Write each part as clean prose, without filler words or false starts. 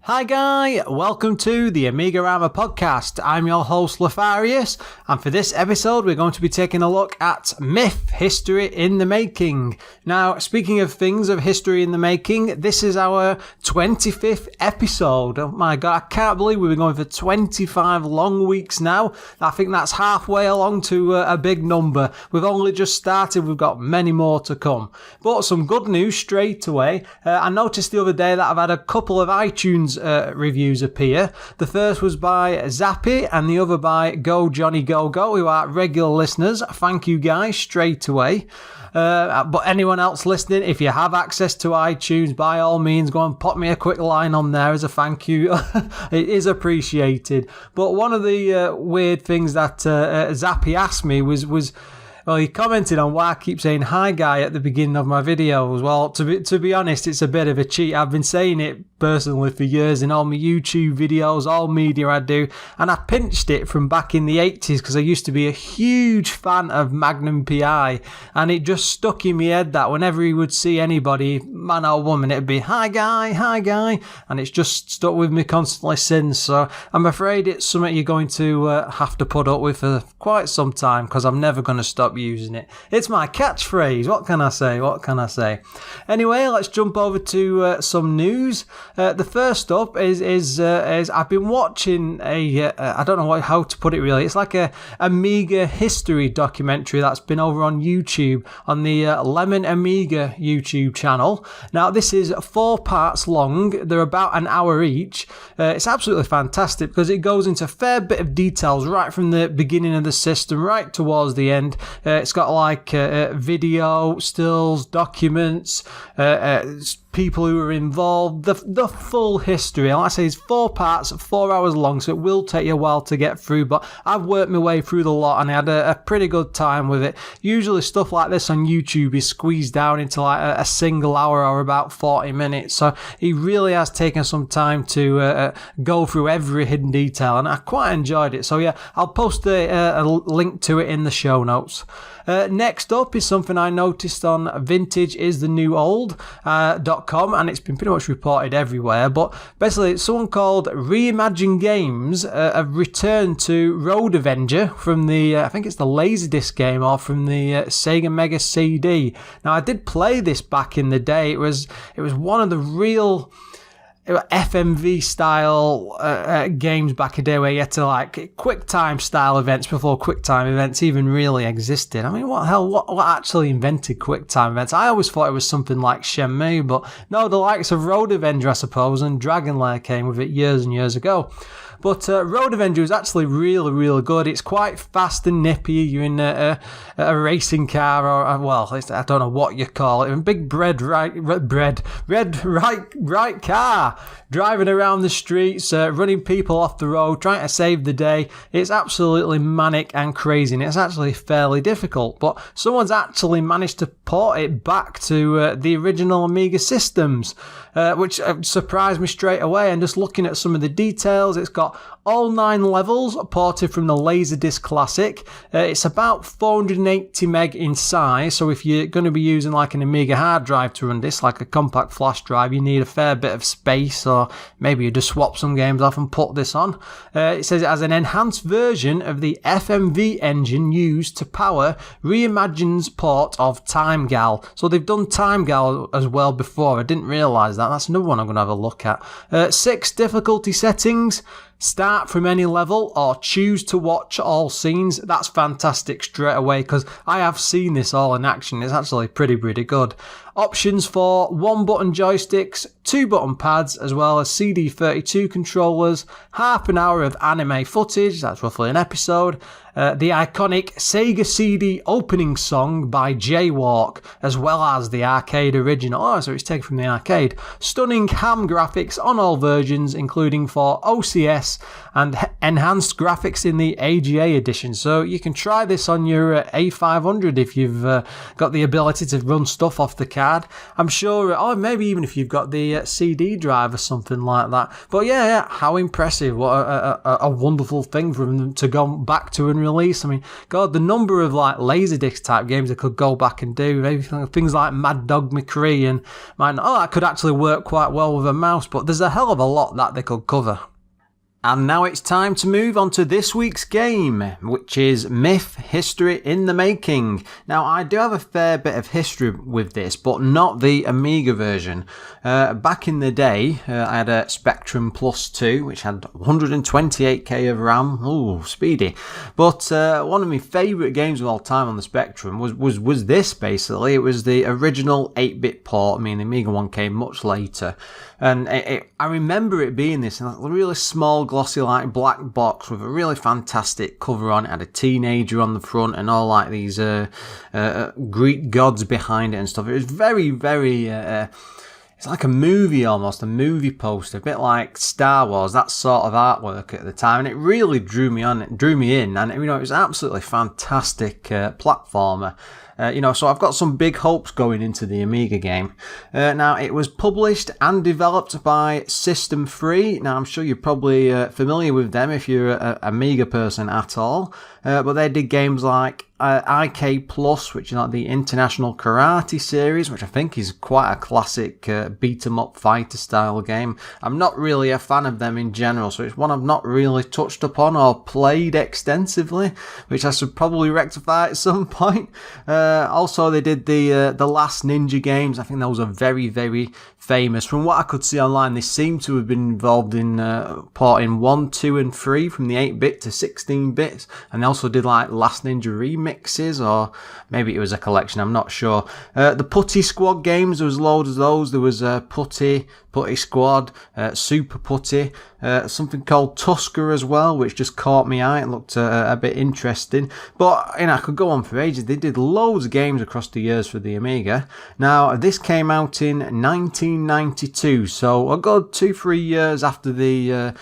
Hi Guy, welcome to the AMIGArama podcast. I'm your host Lorfarius, and for this episode we're going to be taking a look at myth, history in the making. Now, speaking of things of history in the making, this is our 25th episode. Oh my god, I can't believe we've been going for 25 long weeks now. I think that's halfway along to a big number. We've only just started, we've got many more to come. But some good news straight away. I noticed the other day that I've had a couple of iTunes reviews appear. The first was by Zappy and the other by Go Johnny Go Go, who are regular listeners. Thank you guys straight away. But anyone else listening, if you have access to iTunes, by all means go and pop me a quick line on there as a thank you. It is appreciated. But one of the weird things that Zappy asked me was well, he commented on why I keep saying hi guy at the beginning of my videos. Well, to be honest, it's a bit of a cheat. I've been saying it personally for years in all my YouTube videos, all media I do, and I pinched it from back in the 80s because I used to be a huge fan of Magnum PI, and it just stuck in my head that whenever he would see anybody, man or woman, it'd be hi guy, and it's just stuck with me constantly since. So I'm afraid it's something you're going to have to put up with for quite some time because I'm never going to stop using it. It's my catchphrase. What can I say? Anyway, let's jump over to some news. The first up is I've been watching I don't know how to put it really. It's like a Amiga history documentary that's been over on YouTube on the Lemon Amiga YouTube channel. Now this is 4 parts long. They're about an hour each. It's absolutely fantastic because it goes into a fair bit of details right from the beginning of the system right towards the end. It's got like video, stills, documents, people who were involved, the full history. Like I say, it's 4 parts, 4 hours long, so it will take you a while to get through, but I've worked my way through the lot and I had a pretty good time with it. Usually stuff like this on YouTube is squeezed down into like a single hour or about 40 minutes, so he really has taken some time to go through every hidden detail, and I quite enjoyed it. So yeah, I'll post a link to it in the show notes. Next up is something I noticed on Vintage is the New Old.com, and it's been pretty much reported everywhere, but basically someone called ReImagine Games have returned to Road Avenger from the I think it's the Laserdisc game, or from the Sega Mega CD. Now I did play this back in the day. It was one of the real FMV style games back in the day where you had to like QuickTime style events before QuickTime events even really existed. I mean, what actually invented QuickTime events? I always thought it was something like Shenmue, but no, the likes of Road Avenger, I suppose, and Dragon Lair came with it years and years ago. But Road Avenger is actually really, really good. It's quite fast and nippy. You're in a racing car, or I don't know what you call it. A big red right car, driving around the streets, running people off the road, trying to save the day. It's absolutely manic and crazy, and it's actually fairly difficult. But someone's actually managed to port it back to the original Amiga systems, which surprised me straight away. And just looking at some of the details, it's got all 9 levels ported from the Laserdisc Classic. It's about 480 meg in size, so if you're going to be using like an Amiga hard drive to run this, like a compact flash drive, you need a fair bit of space, or maybe you just swap some games off and put this on. It says it has an enhanced version of the FMV engine used to power ReImagine's port of Time Gal. So they've done Time Gal as well before. I didn't realise that. That's another one I'm going to have a look at. 6 difficulty settings. Start from any level or choose to watch all scenes. That's fantastic straight away because I have seen this all in action. It's actually pretty good. Options for 1-button joysticks, 2-button pads, as well as CD32 controllers, half an hour of anime footage, that's roughly an episode, the iconic Sega CD opening song by Jaywalk, as well as the arcade original. Oh, so it's taken from the arcade. Stunning ham graphics on all versions, including for OCS, FPS and enhanced graphics in the AGA edition. So you can try this on your A500 if you've got the ability to run stuff off the card. I'm sure, or maybe even if you've got the CD drive or something like that. But yeah, how impressive. What a wonderful thing for them to go back to and release. I mean, God, the number of like Laserdisc type games they could go back and do. Maybe things like Mad Dog McCree and that could actually work quite well with a mouse. But there's a hell of a lot that they could cover. And now it's time to move on to this week's game, which is Myth History in the Making. Now, I do have a fair bit of history with this, but not the Amiga version. Back in the day, I had a Spectrum Plus 2, which had 128k of RAM. Ooh, speedy. But one of my favourite games of all time on the Spectrum was this, basically. It was the original 8-bit port. I mean, the Amiga one came much later. And I remember it being this in a really small, glossy, like black box with a really fantastic cover on it. It had a teenager on the front and all like these Greek gods behind it and stuff. It was very, very. It's like a movie almost, a movie poster, a bit like Star Wars, that sort of artwork at the time, and it really drew me in, and it was an absolutely fantastic platformer. So I've got some big hopes going into the Amiga game. Now, it was published and developed by System 3. Now, I'm sure you're probably familiar with them if you're an Amiga person at all. But they did games like IK Plus, which is like the International Karate series, which I think is quite a classic beat-em-up fighter style game. I'm not really a fan of them in general, so it's one I've not really touched upon or played extensively, which I should probably rectify at some point. Also, they did the Last Ninja games. I think those are very, very famous. From what I could see online, they seem to have been involved in porting 1, 2, and 3 from the 8-bit to 16 bits, and they also did like Last Ninja remixes, or maybe it was a collection, I'm not sure. The Putty Squad games, there was loads of those. There was Putty Squad, Super Putty, something called Tusker as well, which just caught my eye. It looked a bit interesting, but I could go on for ages. They did loads of games across the years for the Amiga. Now, this came out in 1992, so a good 2-3 years after the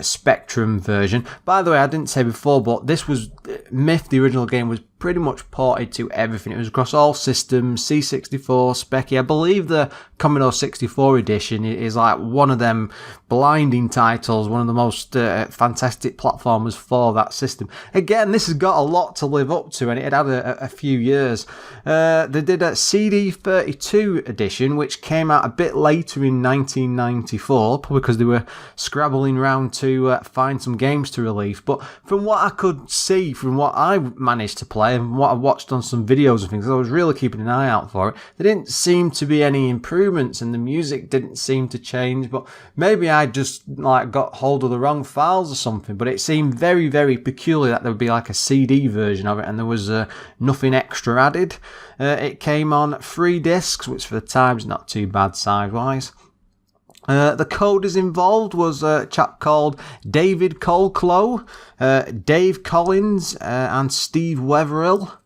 Spectrum version. By the way, I didn't say before, but this was Myth, the original game, was pretty much ported to everything. It was across all systems, C64, Speccy. I believe the Commodore 64 edition is like one of them blinding titles, one of the most fantastic platformers for that system. Again, this has got a lot to live up to, and it had a few years. They did a CD32 edition, which came out a bit later in 1994, probably because they were scrabbling around to find some games to release. But from what I could see, from what I managed to play, and what I watched on some videos and things, I was really keeping an eye out for it. There didn't seem to be any improvements, and the music didn't seem to change, but maybe I just got hold of the wrong files or something. But it seemed very, very peculiar that there would be like a CD version of it, and there was nothing extra added. It came on 3 discs, which for the time's not too bad size-wise. The coders involved was a chap called David Colclough, Dave Collins, and Steve Wetherill.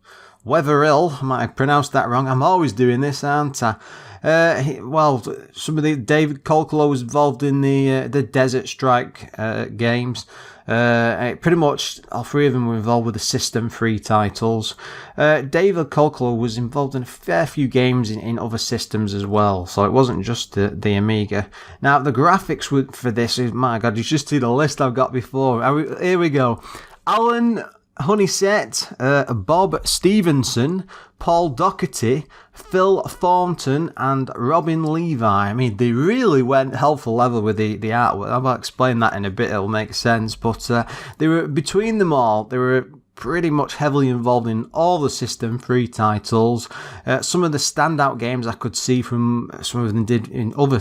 Wetherill, I might have pronounced that wrong. I'm always doing this, aren't I? David Colclough was involved in the Desert Strike games. Pretty much all 3 of them were involved with the System 3 titles. David Colclough was involved in a fair few games in other systems as well, so it wasn't just the Amiga. Now, the graphics for this is, my God, you should see the list I've got before. Here we go. Alan Honeysett, Bob Stevenson, Paul Doherty, Phil Thornton, and Robin Levi. I mean, they really went hell for leather with the artwork. I'll explain that in a bit, it'll make sense. But they were, between them all, they were pretty much heavily involved in all the System 3 titles. Some of the standout games I could see from some of them did in other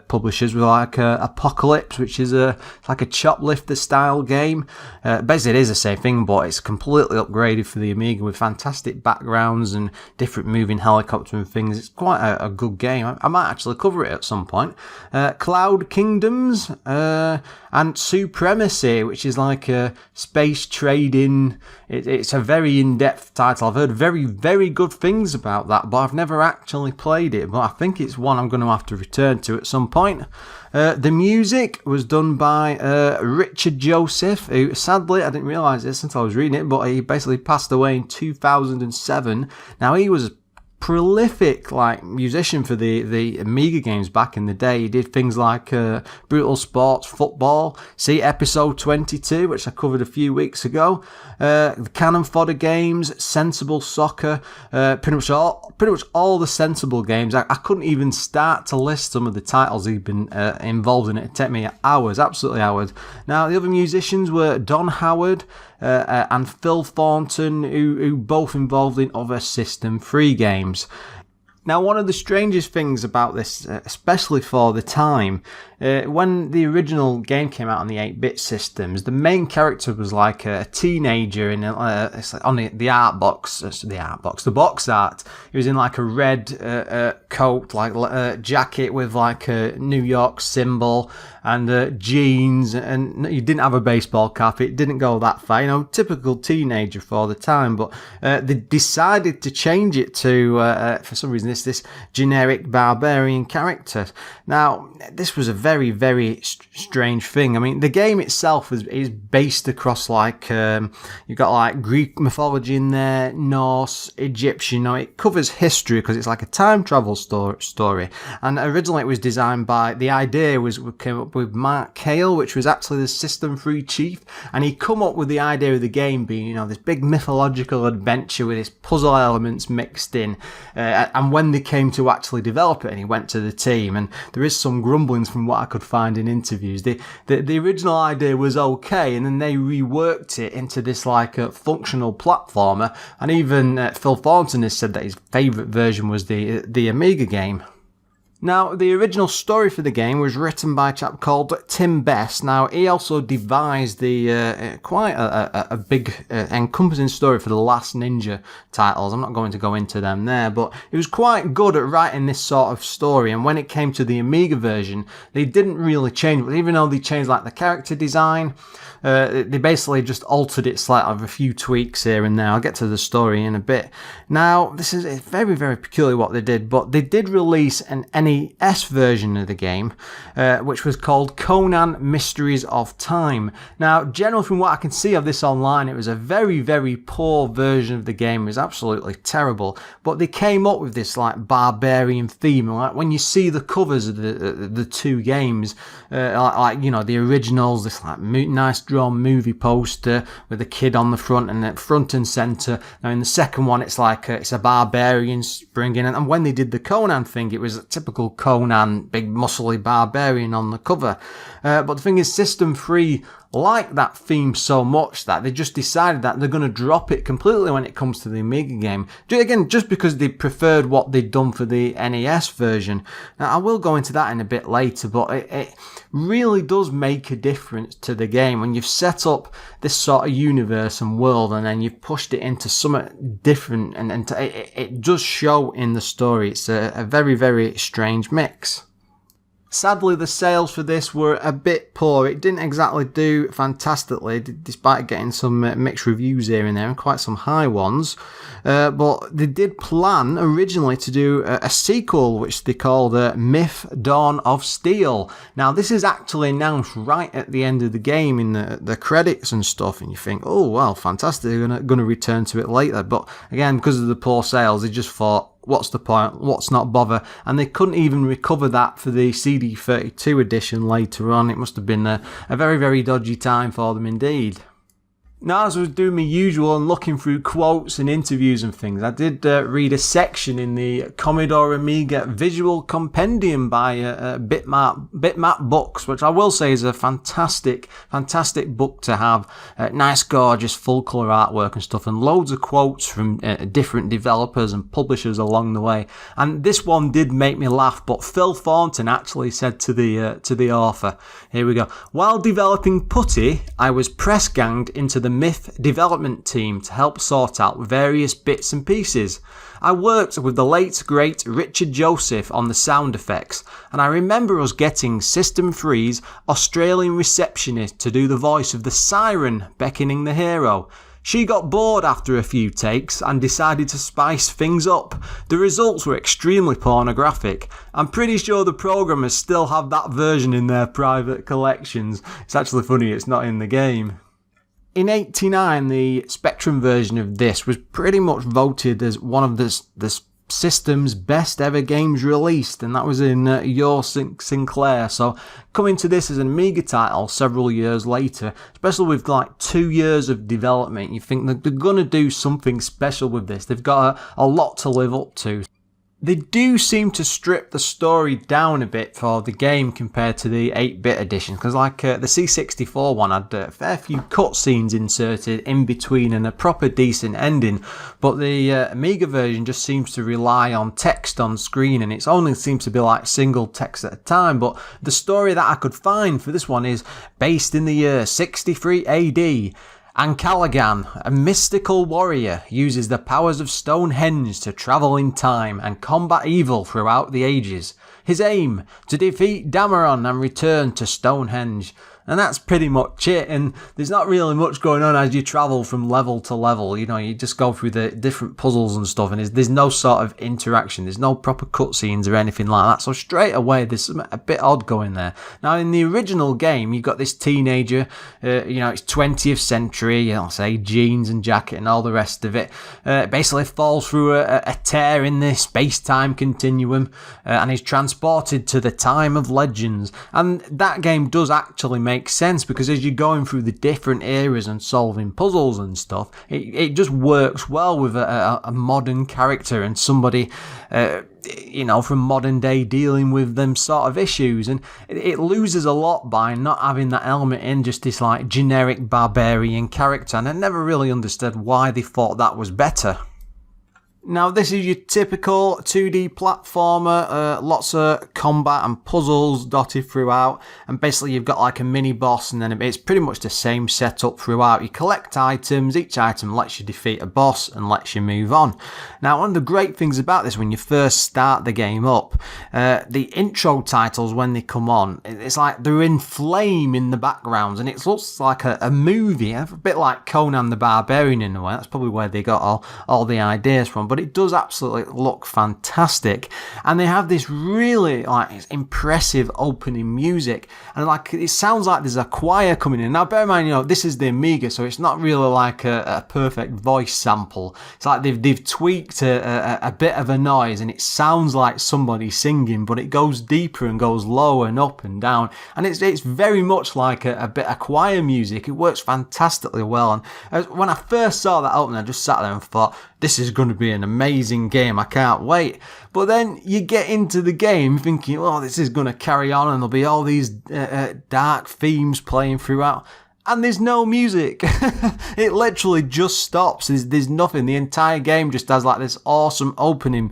publishers were like Apocalypse, which is like a choplifter style game. Basically, it is the same thing, but it's completely upgraded for the Amiga with fantastic backgrounds and different moving helicopter and things. It's quite a good game. I might actually cover it at some point. Cloud Kingdoms and Supremacy, which is like a space trading it's a very in-depth title. I've heard very, very good things about that, but I've never actually played it. But I think it's one I'm going to have to return to at some point. The music was done by Richard Joseph, who sadly, I didn't realise this until I was reading it, but he basically passed away in 2007. Now, he was prolific musician for the Amiga games back in the day. He did things like Brutal Sports Football, see episode 22, which I covered a few weeks ago, the Cannon Fodder games, Sensible Soccer, pretty much all the Sensible games. I couldn't even start to list some of the titles he'd been involved in. It'd take me hours, absolutely hours. Now, the other musicians were Don Howard and Phil Thornton, who both involved in other System 3 games. Now, one of the strangest things about this, especially for the time, when the original game came out on the 8-bit systems, the main character was like a teenager in it's like on the box art. He was in like a red coat, jacket with like a New York symbol and jeans, and he didn't have a baseball cap. It didn't go that far, typical teenager for the time. But they decided to change it to, for some reason, this generic barbarian character. Now, this was a very, very strange thing. I mean, the game itself is based across you've got Greek mythology in there, Norse, Egyptian. It covers history because it's like a time travel story. And originally it was designed by, the idea came up with Mark Cale, which was actually the System 3 chief, and he come up with the idea of the game being, this big mythological adventure with its puzzle elements mixed in. And when they came to actually develop it, and he went to the team, and there is some grumblings from what I could find in interviews. The original idea was okay, and then they reworked it into this a functional platformer, and even Phil Thornton has said that his favourite version was the Amiga game. Now, the original story for the game was written by a chap called Tim Best. Now, he also devised the quite a big encompassing story for the Last Ninja titles. I'm not going to go into them there, but he was quite good at writing this sort of story. And when it came to the Amiga version, they didn't really change, but even though they changed the character design, they basically just altered it slightly with a few tweaks here and there. I'll get to the story in a bit. Now, this is very, very peculiar what they did, but they did release an NES version of the game, which was called Conan Mysteries of Time. Now, generally from what I can see of this online, it was a very, very poor version of the game. It was absolutely terrible, but they came up with this barbarian theme. When you see the covers of the two games, the originals, this nice drawn movie poster with a kid on the front and at front and center. Now in the second one, it's it's a barbarian springing, and when they did the Conan thing, it was a typical Conan, big muscly barbarian on the cover. But the thing is, System 3 like that theme so much that they just decided that they're going to drop it completely when it comes to the Amiga game. Again, just because they preferred what they'd done for the NES version. Now, I will go into that in a bit later, but it really does make a difference to the game when you've set up this sort of universe and world, and then you've pushed it into something different, and it does show in the story. It's a very, very strange mix. Sadly, the sales for this were a bit poor. It didn't exactly do fantastically, despite getting some mixed reviews here and there, and quite some high ones. But they did plan originally to do a sequel, which they called Myth Dawn of Steel. Now, this is actually announced right at the end of the game in the credits and stuff, and you think, oh, well, fantastic, they're going to return to it later. But again, because of the poor sales, they just thought, what's the point? Let's not bother. And they couldn't even recover that for the CD32 edition later on. It must have been a very, very dodgy time for them indeed. Now, as I was doing my usual and looking through quotes and interviews and things, I did read a section in the Commodore Amiga Visual Compendium by Bitmap Books, which I will say is a fantastic, fantastic book to have. Nice, gorgeous, full-colour artwork and stuff, and loads of quotes from different developers and publishers along the way. And this one did make me laugh, but Phil Thornton actually said to the author, here we go, while developing Putty, I was press-ganged into the Myth development team to help sort out various bits and pieces. I worked with the late great Richard Joseph on the sound effects, and I remember us getting System 3's Australian receptionist to do the voice of the siren beckoning the hero. She got bored after a few takes and decided to spice things up. The results were extremely pornographic. I'm pretty sure the programmers still have that version in their private collections. It's actually funny it's not in the game. In '89, the Spectrum version of this was pretty much voted as one of the system's best ever games released, and that was in your Sinclair. So coming to this as an Amiga title several years later, especially with like 2 years of development, you think that they're gonna do something special with this. They've got a lot to live up to. They do seem to strip the story down a bit for the game compared to the 8-bit edition, because like the C64 one had a fair few cutscenes inserted in between and a proper decent ending, but the Amiga version just seems to rely on text on screen, and it only seems to be like single text at a time. But the story that I could find for this one is based in the year 63 AD. And Callaghan, a mystical warrior, uses the powers of Stonehenge to travel in time and combat evil throughout the ages. His aim, to defeat Dameron and return to Stonehenge. And that's pretty much it, and there's not really much going on as you travel from level to level. You know, you just go through the different puzzles and stuff, and there's no sort of interaction. There's no proper cutscenes or anything like that, so straight away there's something a bit odd going there. Now, in the original game, you've got this teenager, it's 20th century, say jeans and jacket and all the rest of it, basically falls through a tear in the space-time continuum, and is transported to the time of legends. And that game does actually make sense, because as you're going through the different eras and solving puzzles and stuff, it just works well with a modern character and somebody from modern day dealing with them sort of issues. And it loses a lot by not having that element in just this like generic barbarian character, and I never really understood why they thought that was better. Now, this is your typical 2D platformer, lots of combat and puzzles dotted throughout, and basically you've got like a mini boss, and then it's pretty much the same setup throughout. You collect items, each item lets you defeat a boss and lets you move on. Now, one of the great things about this, when you first start the game up, the intro titles, when they come on, it's like they're in flame in the background, and it looks like a movie, a bit like Conan the Barbarian in a way. That's probably where they got all the ideas from. But it does absolutely look fantastic, and they have this really impressive opening music, and it sounds like there's a choir coming in. Now bear in mind, this is the Amiga, so it's not really like a perfect voice sample. It's like they've tweaked a bit of a noise, and it sounds like somebody singing, but it goes deeper and goes lower and up and down, and it's very much like a bit of choir music. It works fantastically well, and when I first saw that opening, I just sat there and thought, this is going to be an amazing game, I can't wait. But then you get into the game thinking, oh, this is going to carry on, and there'll be all these dark themes playing throughout, and there's no music. It literally just stops. There's nothing. The entire game just has like this awesome opening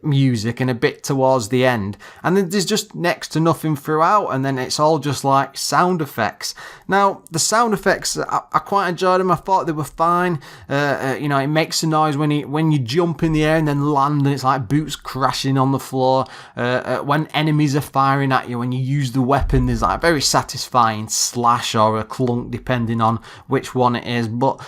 music and a bit towards the end, and then there's just next to nothing throughout, and then it's all just like sound effects. Now, the sound effects, I quite enjoyed them. I thought they were fine. It makes a noise when you jump in the air and then land, and it's like boots crashing on the floor. When enemies are firing at you, when you use the weapon, there's like a very satisfying slash or a clunk depending on which one it is. But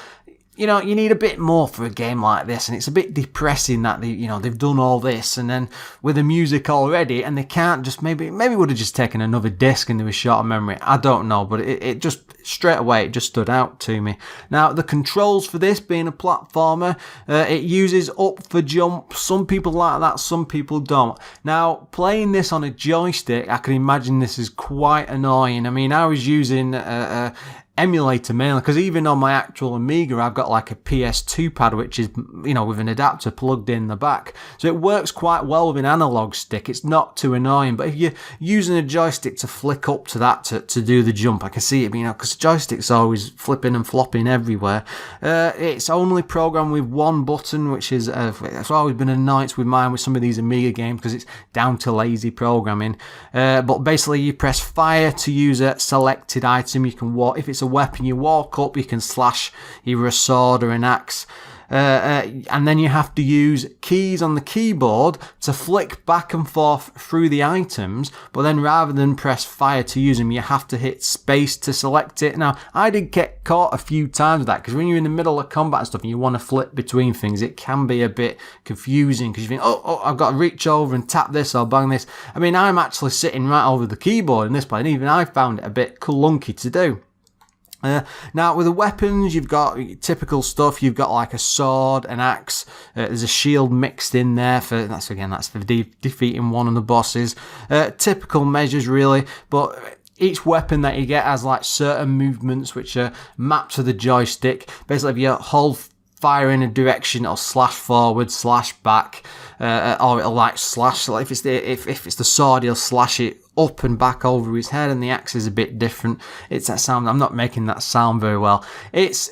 you need a bit more for a game like this, and it's a bit depressing that they've done all this, and then with the music already, and they can't just maybe would have just taken another disc and they were short of memory. I don't know, but it just straight away it just stood out to me. Now, the controls for this being a platformer, it uses up for jump. Some people like that, some people don't. Now, playing this on a joystick, I can imagine this is quite annoying. I mean, I was using emulator mainly, because even on my actual Amiga I've got like a PS2 pad, which is with an adapter plugged in the back, so it works quite well with an analog stick. It's not too annoying. But if you're using a joystick to flick up to that to do the jump, I can see it, because the joystick's always flipping and flopping everywhere. It's only programmed with one button, which is it's always been an annoyance with mine with some of these Amiga games, because it's down to lazy programming. But basically you press fire to use a selected item. You can walk, if it's a weapon, you walk up, you can slash either a sword or an axe. and then you have to use keys on the keyboard to flick back and forth through the items, but then rather than press fire to use them, you have to hit space to select it. Now, I did get caught a few times with that, because when you're in the middle of combat and stuff and you want to flip between things, it can be a bit confusing, because you think, oh, I've got to reach over and tap this or bang this. I mean, I'm actually sitting right over the keyboard in this play, and even I found it a bit clunky to do. Now, with the weapons, you've got typical stuff. You've got like a sword, an axe. There's a shield mixed in there that's for defeating one of the bosses. Typical measures, really, but each weapon that you get has like certain movements which are mapped to the joystick. Basically, if you hold fire in a direction, it'll slash forward, slash back, or it'll like slash. Like if it's the sword, he'll slash it up and back over his head, and the axe is a bit different. It's that sound. I'm not making that sound very well. It's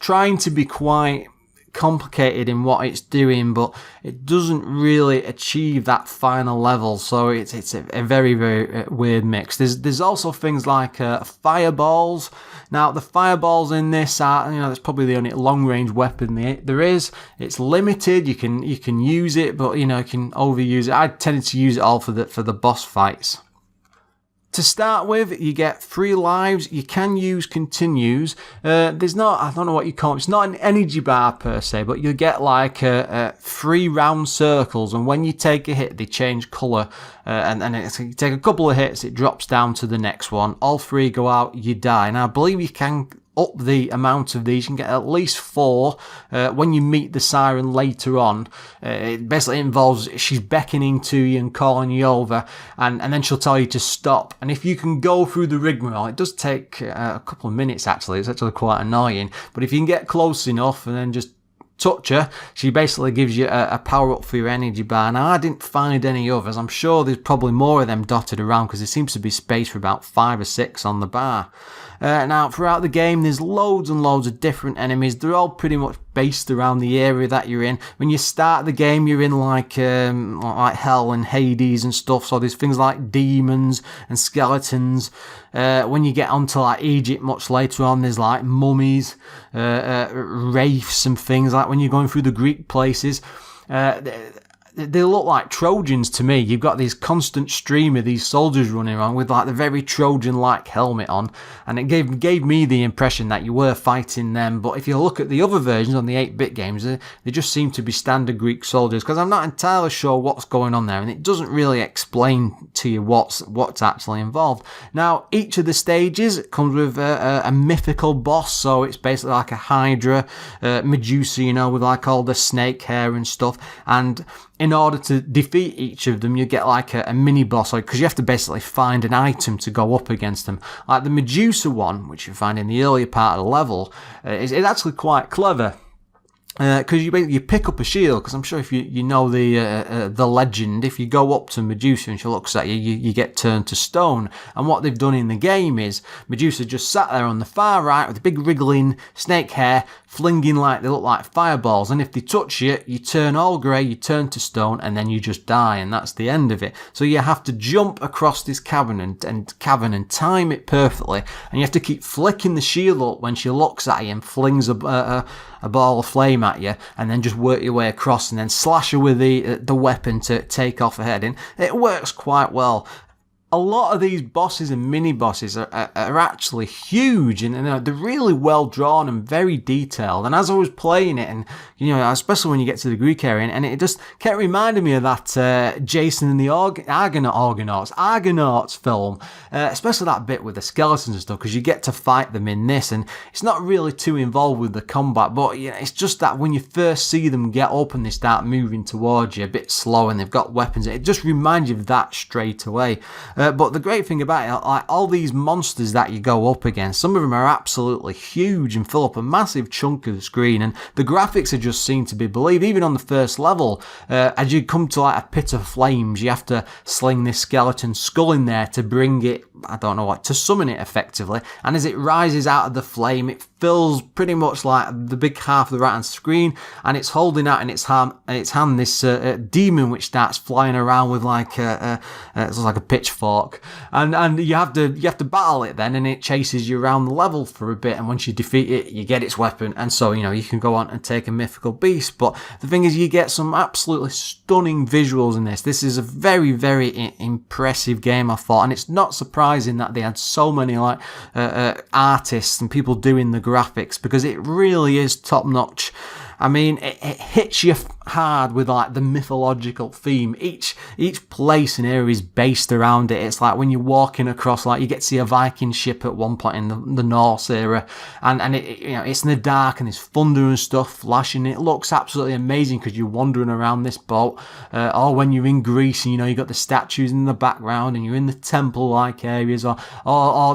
trying to be quite complicated in what it's doing, but it doesn't really achieve that final level. So it's a very, very weird mix. There's also things like fireballs. Now, the fireballs in this are, that's probably the only long range weapon there is. It's limited. You can use it, but you can overuse it. I tended to use it all for the boss fights. To start with, you get 3 lives. You can use continues. There's not, I don't know what you call it. It's not an energy bar per se, but you get like 3 round circles, and when you take a hit, they change colour. And you take a couple of hits, it drops down to the next one. All 3 go out, you die. Now, I believe you can up the amount of these. You can get at least 4 when you meet the siren later on. It basically involves she's beckoning to you and calling you over, and then she'll tell you to stop. And if you can go through the rigmarole, it does take a couple of minutes actually. It's actually quite annoying, but if you can get close enough and then just touch her, she basically gives you a power up for your energy bar. Now, I didn't find any others. I'm sure there's probably more of them dotted around, because there seems to be space for about 5 or 6 on the bar. Now, throughout the game, there's loads and loads of different enemies. They're all pretty much based around the area that you're in. When you start the game, you're in like hell and Hades and stuff. So there's things like demons and skeletons. When you get onto like Egypt much later on, there's like mummies, wraiths and things. Like when you're going through the Greek places, they look like Trojans to me. You've got this constant stream of these soldiers running around with like the very Trojan-like helmet on, and it gave me the impression that you were fighting them. But if you look at the other versions on the 8-bit games, they just seem to be standard Greek soldiers, because I'm not entirely sure what's going on there, and it doesn't really explain to you what's actually involved. Now, each of the stages comes with a mythical boss, so it's basically like a Hydra, Medusa, with like all the snake hair and stuff, and in order to defeat each of them, you get like a mini boss, because you have to basically find an item to go up against them. Like the Medusa one, which you find in the earlier part of the level, is actually quite clever. Because you pick up a shield, because I'm sure if you know the legend, if you go up to Medusa and she looks at you, you get turned to stone. And what they've done in the game is Medusa just sat there on the far right with a big wriggling snake hair, flinging like they look like fireballs. And if they touch you, you turn all grey, you turn to stone, and then you just die, and that's the end of it. So you have to jump across this cavern and time it perfectly, and you have to keep flicking the shield up when she looks at you and flings a ball of flame at you, and then just work your way across and then slash her with the weapon to take off her head. And it works quite well. A lot of these bosses and mini bosses are actually huge, and they're really well drawn and very detailed. And as I was playing it, and especially when you get to the Greek area, and it just kept reminding me of that Jason and the Argonauts film, especially that bit with the skeletons and stuff, because you get to fight them in this, and it's not really too involved with the combat, but it's just that when you first see them get up and they start moving towards you a bit slow, and they've got weapons, it just reminds you of that straight away. But the great thing about it, like all these monsters that you go up against, some of them are absolutely huge and fill up a massive chunk of the screen, and the graphics are just seem to be believed. Even on the first level, as you come to like a pit of flames, you have to sling this skeleton skull in there to bring it, to summon it effectively. And as it rises out of the flame, it fills pretty much like the big half of the right-hand screen, and it's holding out in its hand this demon which starts flying around with like it's like a pitchfork talk, and you have to battle it then, and it chases you around the level for a bit, and once you defeat it, you get its weapon, and so you can go on and take a mythical beast. But the thing is, you get some absolutely stunning visuals in this. This is a very, very impressive game, I thought, and it's not surprising that they had so many artists and people doing the graphics, because it really is top notch. I mean, it hits you hard with the mythological theme. Each place and area is based around it. It's like when you're walking across, you get to see a Viking ship at one point in the Norse era, and it's in the dark and there's thunder and stuff flashing. It looks absolutely amazing because you're wandering around this boat. Or when you're in Greece, and you got the statues in the background, and you're in the temple-like areas, or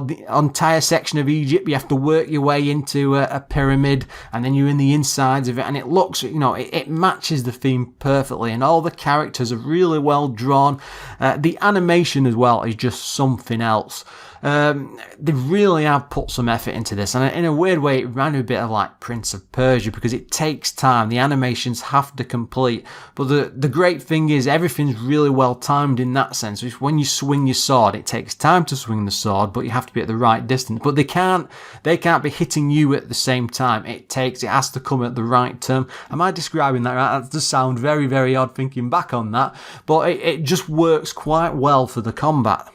the entire section of Egypt, you have to work your way into a pyramid, and then you're in the insides of it. And it looks, it matches the theme perfectly, and all the characters are really well drawn. The animation as well is just something else. They really have put some effort into this, and in a weird way, it reminded me a bit of Prince of Persia, because it takes time. The animations have to complete, but the great thing is everything's really well timed in that sense. When you swing your sword, it takes time to swing the sword, but you have to be at the right distance. But they can't be hitting you at the same time. It has to come at the right time. Am I describing that right? That does sound very, very odd thinking back on that, but it just works quite well for the combat.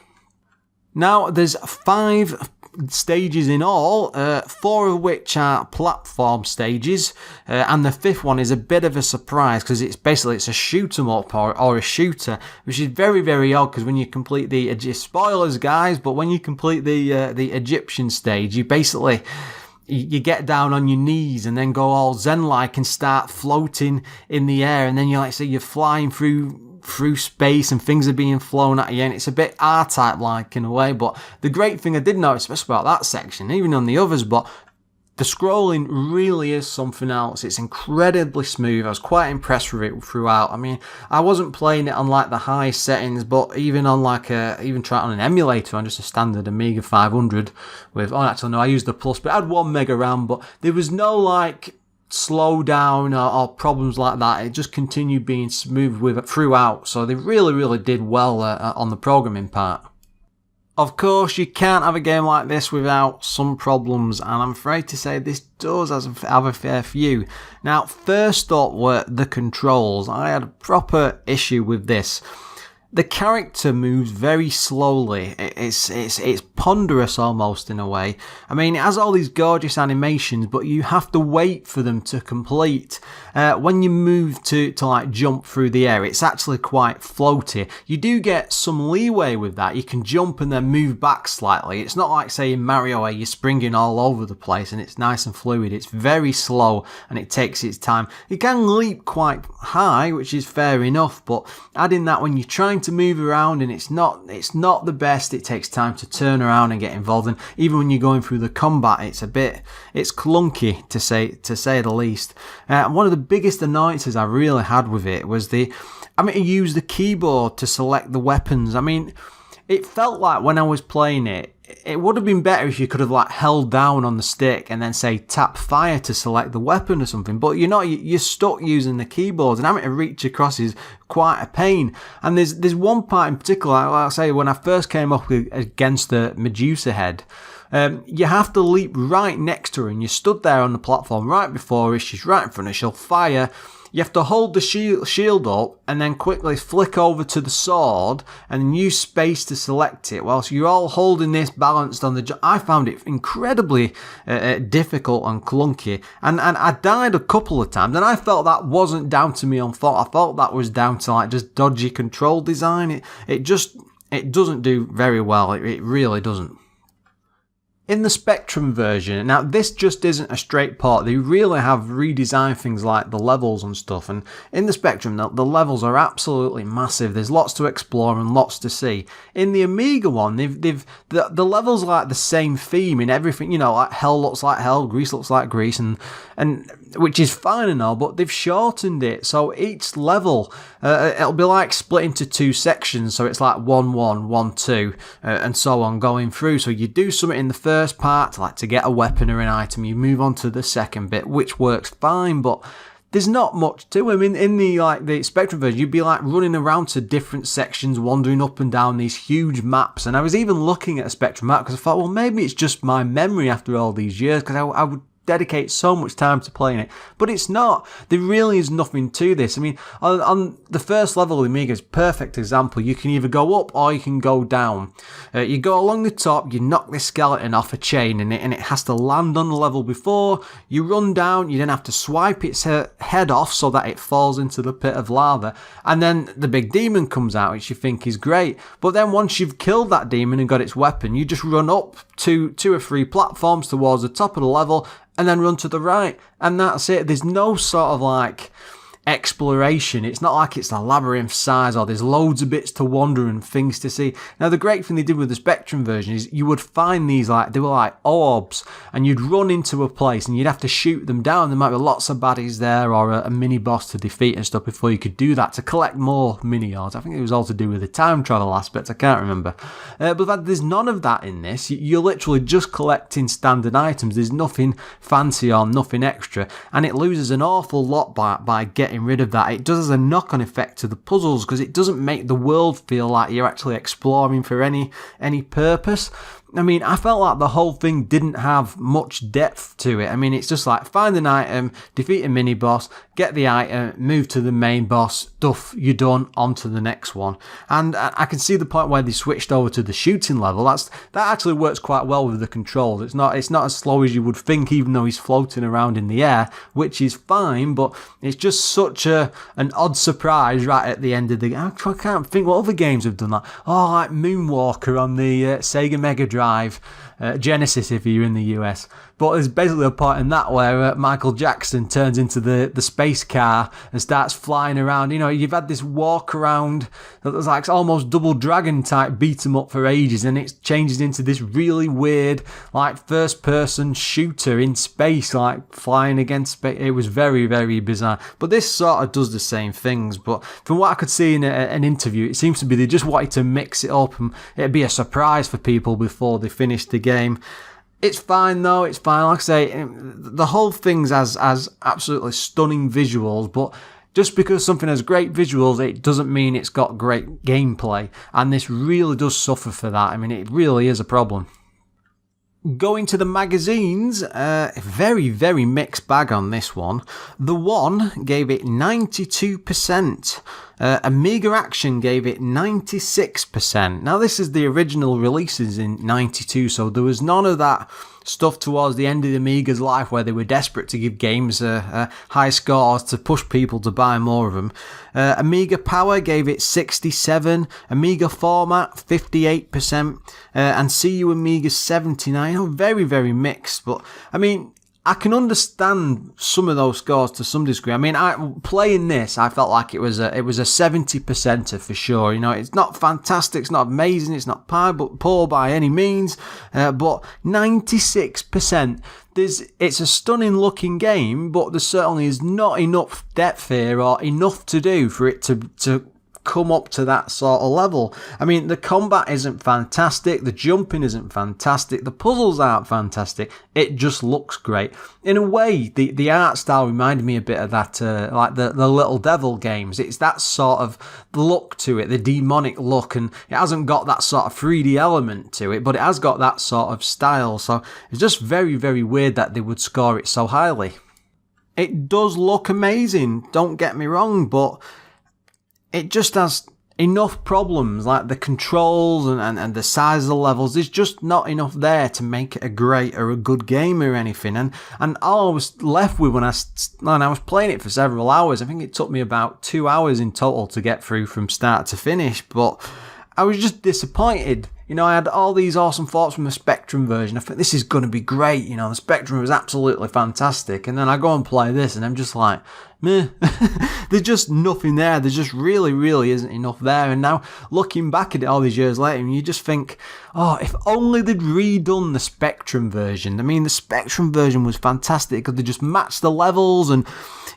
Now, there's 5 stages in all, 4 of which are platform stages, and the 5th one is a bit of a surprise, because it's a shoot 'em up or a shooter, which is very, very odd, because when you complete spoilers, guys, but when you complete the Egyptian stage, you basically you get down on your knees and then go all zen-like and start floating in the air, and then you're flying through space and things are being flown at you, and it's a bit R-Type like in a way. But the great thing I did notice, especially about that section, even on the others, but the scrolling really is something else. It's incredibly smooth. I was quite impressed with it throughout. I mean, I wasn't playing it on the high settings, but even on even try it on an emulator on just a standard Amiga 500 with, actually no, I used the Plus, but it had 1 mega RAM, but there was no slow down or problems like that. It just continued being smooth throughout, so they really, really did well on the programming part. Of course, you can't have a game like this without some problems, and I'm afraid to say this does have a fair few. Now, first up were the controls. I had a proper issue with this. The character moves very slowly. It's ponderous almost in a way. I mean, it has all these gorgeous animations, but you have to wait for them to complete. When you move to jump through the air, it's actually quite floaty. You do get some leeway with that. You can jump and then move back slightly. It's not like, say, in Mario where you're springing all over the place and it's nice and fluid. It's very slow and it takes its time. You can leap quite high, which is fair enough, but adding that when you're trying to move around and it's not the best, it takes time to turn around and get involved, and even when you're going through the combat, it's clunky to say the least. One of the biggest annoyances I really had with it was to use the keyboard to select the weapons. I mean, it felt like when I was playing it would have been better if you could have held down on the stick and then say tap fire to select the weapon or something, but you're stuck using the keyboard, and having to reach across is quite a pain. And there's one part in particular, like I say, when I first came up against the Medusa head, you have to leap right next to her, and you stood there on the platform right before her, she's right in front of her, she'll fire. You have to hold the shield up and then quickly flick over to the sword and then use space to select it whilst you're all holding this balanced on the... I found it incredibly difficult and clunky, and I died a couple of times, and I felt that wasn't down to me on fault. I felt that was down to just dodgy control design. It doesn't do very well. It really doesn't. In the Spectrum version, now this just isn't a straight port, they really have redesigned things like the levels and stuff, and in the Spectrum the levels are absolutely massive. There's lots to explore and lots to see. In the Amiga one, the levels are like the same theme in everything, like hell looks like hell, Greece looks like Greece, and which is fine and all, but they've shortened it, so each level, it'll be split into 2 sections, so it's 1-1, 1-2, and so on going through. So you do something in the first part, to get a weapon or an item, you move on to the second bit, which works fine, but there's not much to it. I mean, in the Spectrum version, you'd be like running around to different sections, wandering up and down these huge maps. And I was even looking at a Spectrum map because I thought, well, maybe it's just my memory after all these years, because I would dedicate so much time to playing it, but it's not. There really is nothing to this. I mean, on the first level of the Amiga is a perfect example. You can either go up or you can go down. You go along the top, you knock this skeleton off a chain and it has to land on the level before. You run down, you then have to swipe its head off so that it falls into the pit of lava, and then the big demon comes out, which you think is great. But then once you've killed that demon and got its weapon, you just run up to 2 or 3 platforms towards the top of the level and then run to the right, and that's it. There's no sort of like exploration. It's not like it's a labyrinth size or there's loads of bits to wander and things to see. Now, the great thing they did with the Spectrum version is you would find these, like, they were like orbs, and you'd run into a place and you'd have to shoot them down. There might be lots of baddies there or a mini boss to defeat and stuff before you could do that to collect more mini orbs. I think it was all to do with the time travel aspect. I can't remember. But there's none of that in this. You're literally just collecting standard items. There's nothing fancy or nothing extra, and it loses an awful lot by getting rid of that. It does as a knock-on effect to the puzzles because it doesn't make the world feel like you're actually exploring for any purpose. I mean, I felt like the whole thing didn't have much depth to it. I mean, it's just like find an item, defeat a mini boss, get the item, move to the main boss, stuff, you're done, on to the next one. And I can see the point where they switched over to the shooting level. That actually works quite well with the controls. It's not as slow as you would think, even though he's floating around in the air, which is fine, but it's just such an odd surprise right at the end of the game. I can't think what other games have done that. Oh, like Moonwalker on the Sega Mega Drive. Genesis if you're in the US. But there's basically a point in that where Michael Jackson turns into the space car and starts flying around. You know, you've had this walk around that was like almost Double Dragon type beat 'em up for ages, and it changes into this really weird like first person shooter in space, like flying against space. It was very, very bizarre. But this sort of does the same things. But from what I could see in an interview, it seems to be they just wanted to mix it up and it'd be a surprise for people before they finished the game. It's fine though, it's fine. Like I say, the whole thing's has absolutely stunning visuals, but just because something has great visuals, it doesn't mean it's got great gameplay, and this really does suffer for that. I mean, it really is a problem. Going to the magazines, very, very mixed bag on this one. The One gave it 92%. Amiga Action gave it 96%. Now, this is the original releases in 92, so there was none of that stuff towards the end of the Amiga's life where they were desperate to give games high scores to push people to buy more of them. Amiga Power gave it 67%, Amiga Format 58%, and CU Amiga 79%. Oh, very, very mixed, but I mean, I can understand some of those scores to some degree. I mean, playing this, I felt like it was a 70%er for sure. You know, it's not fantastic, it's not amazing, it's not poor by any means, but 96%. It's a stunning looking game, but there certainly is not enough depth here or enough to do for it to come up to that sort of level. I mean, the combat isn't fantastic, the jumping isn't fantastic, the puzzles aren't fantastic, it just looks great. In a way, the art style reminded me a bit of that, like the Little Devil games. It's that sort of look to it, the demonic look, and it hasn't got that sort of 3D element to it, but it has got that sort of style, so it's just very, very weird that they would score it so highly. It does look amazing, don't get me wrong, but it just has enough problems, like the controls and the size of the levels. There's just not enough there to make it a great or a good game or anything. And all I was left with when I was playing it for several hours, I think it took me about 2 hours in total to get through from start to finish, but I was just disappointed. You know, I had all these awesome thoughts from the Spectrum version. I thought this is going to be great. You know, the Spectrum was absolutely fantastic. And then I go and play this and I'm just like, meh. There's just nothing there. There just really, really isn't enough there. And now looking back at it all these years later, you just think, oh, if only they'd redone the Spectrum version. I mean, the Spectrum version was fantastic because they just matched the levels and,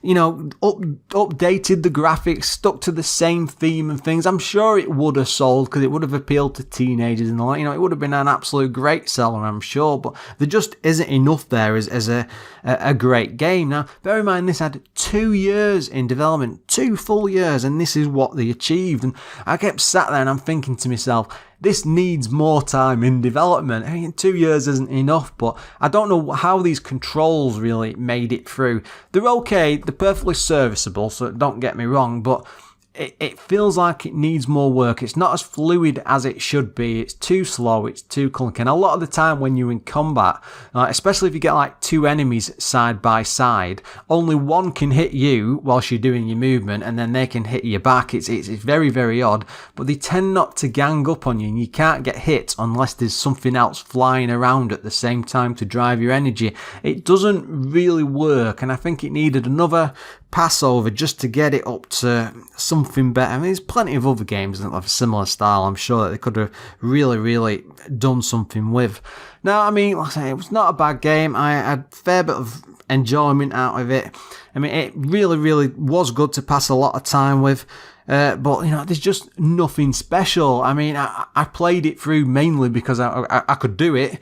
you know, updated the graphics, stuck to the same theme and things. I'm sure it would have sold because it would have appealed to teenagers and all that. You know, it would have been an absolute great seller, I'm sure, but there just isn't enough there as a great game. Now, bear in mind, this had 2 years in development, 2 full years, and this is what they achieved. And I kept sat there and I'm thinking to myself, this needs more time in development. I mean, 2 years isn't enough, but I don't know how these controls really made it through. They're okay, they're perfectly serviceable, so don't get me wrong, but it feels like it needs more work. It's not as fluid as it should be. It's too slow. It's too clunky. And a lot of the time when you're in combat, especially if you get like 2 enemies side by side, only one can hit you whilst you're doing your movement, and then they can hit you back. It's very, very odd. But they tend not to gang up on you, and you can't get hit unless there's something else flying around at the same time to drive your energy. It doesn't really work, and I think it needed another Passover just to get it up to something better. I mean, there's plenty of other games of a similar style I'm sure that they could have really done something with. Now, I mean, like I say, it was not a bad game. I had a fair bit of enjoyment out of it. I mean, it really was good to pass a lot of time with. But, you know, there's just nothing special. I mean, I played it through mainly because I could do it.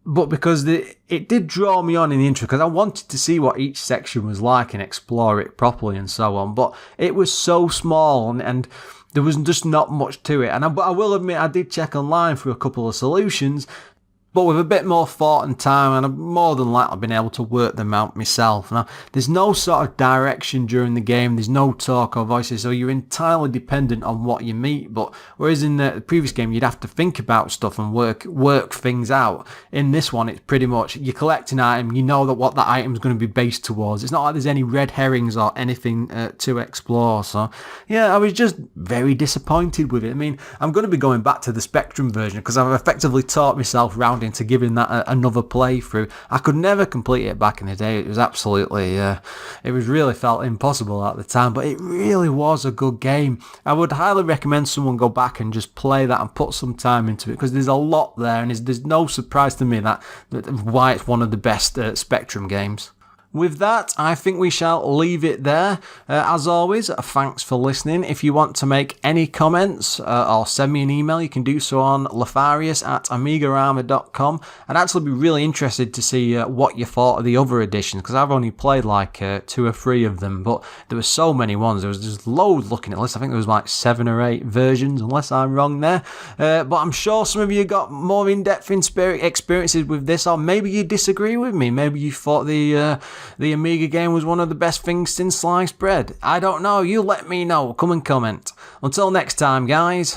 But because it did draw me on in the intro, because I wanted to see what each section was like and explore it properly and so on. But it was so small and there was just not much to it. And I will admit, I did check online for a couple of solutions, but with a bit more thought and time, and I've more than likely been able to work them out myself. Now, there's no sort of direction during the game, there's no talk or voices, so you're entirely dependent on what you meet. But whereas in the previous game, you'd have to think about stuff and work things out. In this one, it's pretty much, you collect an item, you know that what that item's going to be based towards. It's not like there's any red herrings or anything to explore. So, yeah, I was just very disappointed with it. I mean, I'm going to be going back to the Spectrum version because I've effectively taught myself round into giving that another playthrough. I could never complete it back in the day. It was absolutely, it was really felt impossible at the time, but it really was a good game. I would highly recommend someone go back and just play that and put some time into it, because there's a lot there, and there's no surprise to me that why it's one of the best Spectrum games. With that, I think we shall leave it there. As always, thanks for listening. If you want to make any comments or send me an email, you can do so on Lorfarius@AMIGArama.com. I'd actually be really interested to see what you thought of the other editions, because I've only played like 2 or 3 of them, but there were so many ones. There was just loads looking at the list. I think there was like 7 or 8 versions, unless I'm wrong there. But I'm sure some of you got more in-depth experiences with this, or maybe you disagree with me. Maybe you thought the Amiga game was one of the best things since sliced bread. I don't know. You let me know. Come and comment. Until next time, guys.